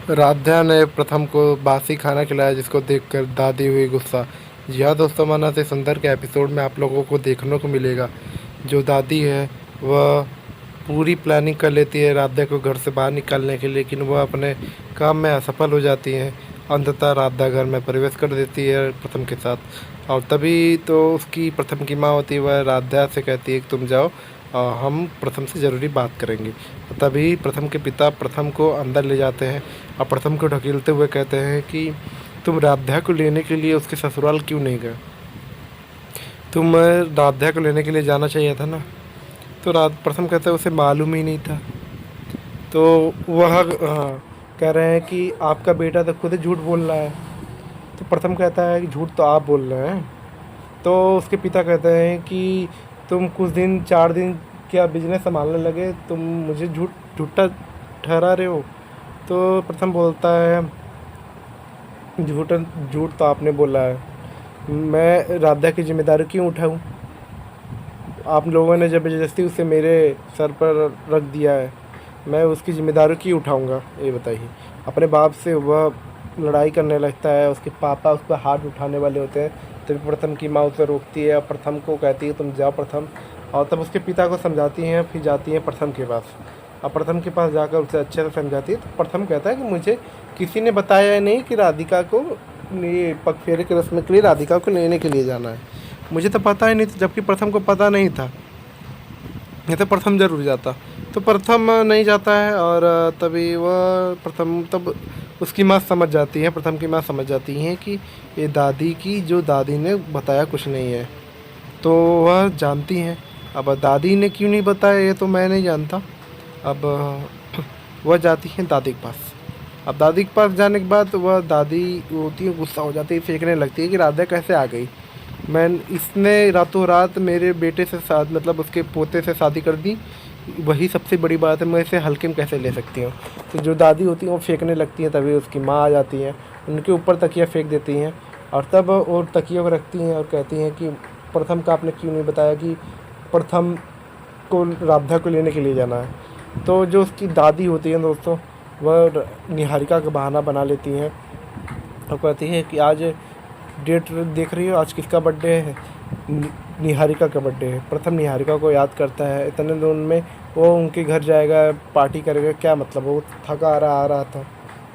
राध्या ने प्रथम को बासी खाना खिलाया जिसको देखकर दादी हुई गुस्सा। जी हाँ दोस्तों, माना से सुंदर के एपिसोड में आप लोगों को देखने को मिलेगा जो दादी है वह पूरी प्लानिंग कर लेती है राध्या को घर से बाहर निकालने के लिए, लेकिन वह अपने काम में असफल हो जाती है। अंततः राध्या घर में प्रवेश कर देती है प्रथम के साथ, और तभी तो उसकी प्रथम की माँ होती है वह राध्या से कहती है कि तुम जाओ, हम प्रथम से ज़रूरी बात करेंगे। तभी प्रथम के पिता प्रथम को अंदर ले जाते हैं और प्रथम को ढकेलते हुए कहते हैं कि तुम राध्या को लेने के लिए उसके ससुराल क्यों नहीं गए? तुम राध्या को लेने के लिए जाना चाहिए था ना। तो प्रथम कहता है उसे मालूम ही नहीं था। तो वह कह रहे हैं कि आपका बेटा तो खुद ही झूठ बोल रहा है। तो प्रथम कहता है कि झूठ तो आप बोल रहे हैं। तो उसके पिता कहते हैं कि तुम कुछ दिन 4 दिन क्या बिजनेस संभालने लगे, तुम मुझे झूठा ठहरा रहे हो। तो प्रथम बोलता है झूठ झूठ तो आपने बोला है, मैं राधा की जिम्मेदारी क्यों उठाऊं? आप लोगों ने ज़बरदस्ती उसे मेरे सर पर रख दिया है, मैं उसकी जिम्मेदारी क्यों उठाऊंगा ये बताइए। अपने बाप से वह लड़ाई करने लगता है, उसके पापा उस पर हाथ उठाने वाले होते हैं, तभी प्रथम की माँ उसे रोकती है और प्रथम को कहती है तुम जाओ प्रथम। और तब उसके पिता को समझाती हैं, फिर जाती हैं प्रथम के पास। और प्रथम के पास जाकर उसे अच्छे से समझाती है। तो प्रथम कहता है कि मुझे किसी ने बताया नहीं कि राधिका को ये पगफेरे की रस्म के लिए राधिका को लेने के लिए जाना है। मुझे तो पता ही नहीं था, जबकि प्रथम को पता नहीं था। नहीं तो प्रथम जरूर जाता। तो प्रथम नहीं जाता है, और तभी वह प्रथम तब उसकी माँ समझ जाती है, प्रथम की माँ समझ जाती है कि ये दादी की जो दादी ने बताया कुछ नहीं है। तो वह जानती हैं। अब दादी ने क्यों नहीं बताया ये तो मैं नहीं जानता। अब वह जाती हैं दादी के पास। अब दादी के पास जाने के बाद वह दादी होती है, गुस्सा हो जाती है, फेंकने लगती है कि राधा कैसे आ गई। मैं इसने रातों रात मेरे बेटे से साथ मतलब उसके पोते से शादी कर दी, वही सबसे बड़ी बात है, मैं इसे हल्के में कैसे ले सकती हूँ। तो जो दादी होती हैं वो फेंकने लगती हैं, तभी उसकी माँ आ जाती है, उनके ऊपर तकिया फेंक देती हैं। और तब और तकिया को रखती हैं और कहती हैं कि प्रथम का आपने क्यों नहीं बताया कि प्रथम को राधा को लेने के लिए जाना है। तो जो उसकी दादी होती है दोस्तों, वह निहारिका का बहाना बना लेती हैं और कहती है कि आज डेट देख रही हो, आज किसका बर्थडे है? निहारिका का बर्थडे है। प्रथम निहारिका को याद करता है, इतने दिन में वो उनके घर जाएगा, पार्टी करेगा, क्या मतलब, वो थका आ रहा था,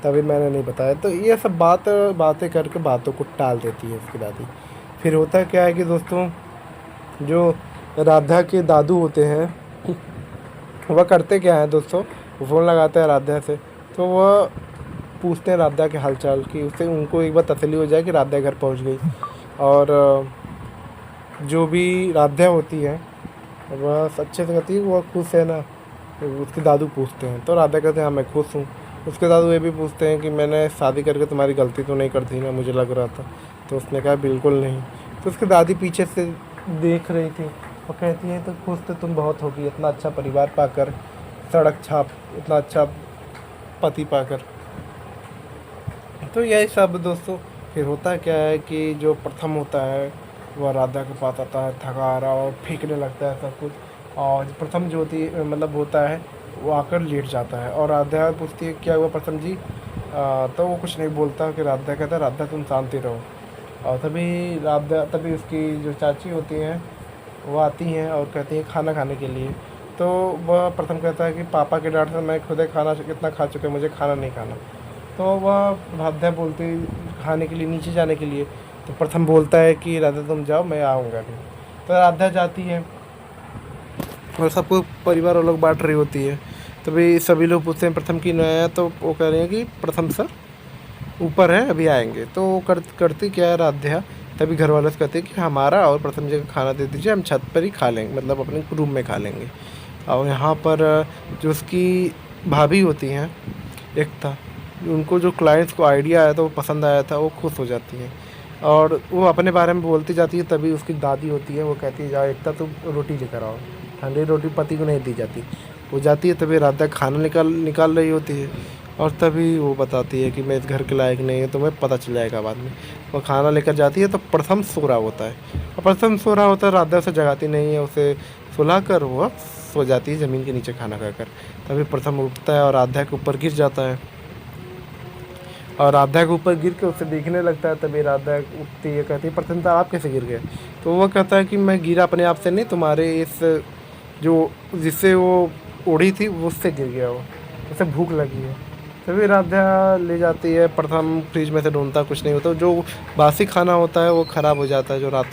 तभी मैंने नहीं बताया। तो ये सब बातें करके बातों को टाल देती है उसकी दादी। फिर होता क्या है कि दोस्तों, जो राधा के दादू होते हैं वह करते क्या है दोस्तों, वो फ़ोन लगाते हैं राधा से। तो वह पूछते हैं राधा के हालचाल की, उससे उनको एक बार तसल्ली हो जाए कि राधा घर पहुंच गई। और जो भी राधा होती है वह अच्छे से कहती है वह खुश है ना। तो उसके दादू पूछते हैं, तो राधा कहते हैं हाँ मैं खुश हूँ। उसके दादू ये भी पूछते हैं कि मैंने शादी करके तुम्हारी गलती तो नहीं कर दी ना, मुझे लग रहा था। तो उसने कहा बिल्कुल नहीं। तो उसकी दादी पीछे से देख रही थी और कहती है तो खुश तो तुम बहुत होगी, इतना अच्छा परिवार पाकर, सड़क छाप, इतना अच्छा पति पाकर। तो यही सब दोस्तों। फिर होता क्या है कि जो प्रथम होता है वह राधा के पास आता है थका आ रहा और फेंकने लगता है सब कुछ। और प्रथम जो होती मतलब होता है वो आकर लेट जाता है और राधा पूछती है क्या हुआ प्रथम जी। तो वो कुछ नहीं बोलता कि राधा कहता है राधा तुम शांति रहो। और तभी उसकी जो चाची होती हैं वो आती हैं और कहती हैं खाना खाने के लिए। तो वह प्रथम कहता है कि पापा के डांट से मैं खुद खाना कितना खा चुका, मुझे खाना नहीं खाना। तो वह राधा बोलती खाने के लिए नीचे जाने के लिए। तो प्रथम बोलता है कि राधा तुम जाओ, मैं आऊँगा नहीं। तो राधा जाती है और सबको परिवार वो लोग बांट रही होती है। तभी सभी लोग पूछते हैं प्रथम की नया, तो वो कह रहे हैं कि प्रथम सर ऊपर है अभी आएंगे। तो वो करती क्या है राध्या, तभी घर वाले से कहते हैं कि हमारा और प्रथम जी का खाना दे दीजिए, हम छत पर ही खा लेंगे, मतलब अपने रूम में खा लेंगे। और यहाँ पर जो उसकी भाभी होती हैं एकता, उनको जो क्लाइंट्स को आइडिया आया था वो पसंद आया था, वो खुश हो जाती हैं और वो अपने बारे में बोलती जाती है। तभी उसकी दादी होती है वो कहती है जाओ एकता तुम रोटी लेकर आओ। ठंडी रोटी पति को नहीं दी जाती। वो जाती है, तभी राधा खाना निकाल रही होती है और तभी वो बताती है कि मैं इस घर के लायक नहीं है, तुम्हें पता चल जाएगा बाद में। वो खाना लेकर जाती है तो प्रथम सो रहा होता है, और प्रथम सो रहा होता है, राधा उसे जगाती नहीं है, उसे सुला कर वो सो जाती है ज़मीन के नीचे खाना खाकर। तभी प्रथम उठता है और राधा के ऊपर गिर जाता है। और राधा के ऊपर गिर के उसे देखने लगता है। तभी राधा उठती है, कहती है प्रथम आप कैसे गिर गए? तो वो कहता है कि मैं गिरा अपने आप से नहीं, तुम्हारे इस जो जिससे वो ओढ़ी थी वो उससे गिर गया, वो उसे भूख लगी है। तभी राधा ले जाती है, प्रथम फ्रिज में से ढूंढता, कुछ नहीं होता, जो बासी खाना होता है वो ख़राब हो जाता है, जो रात का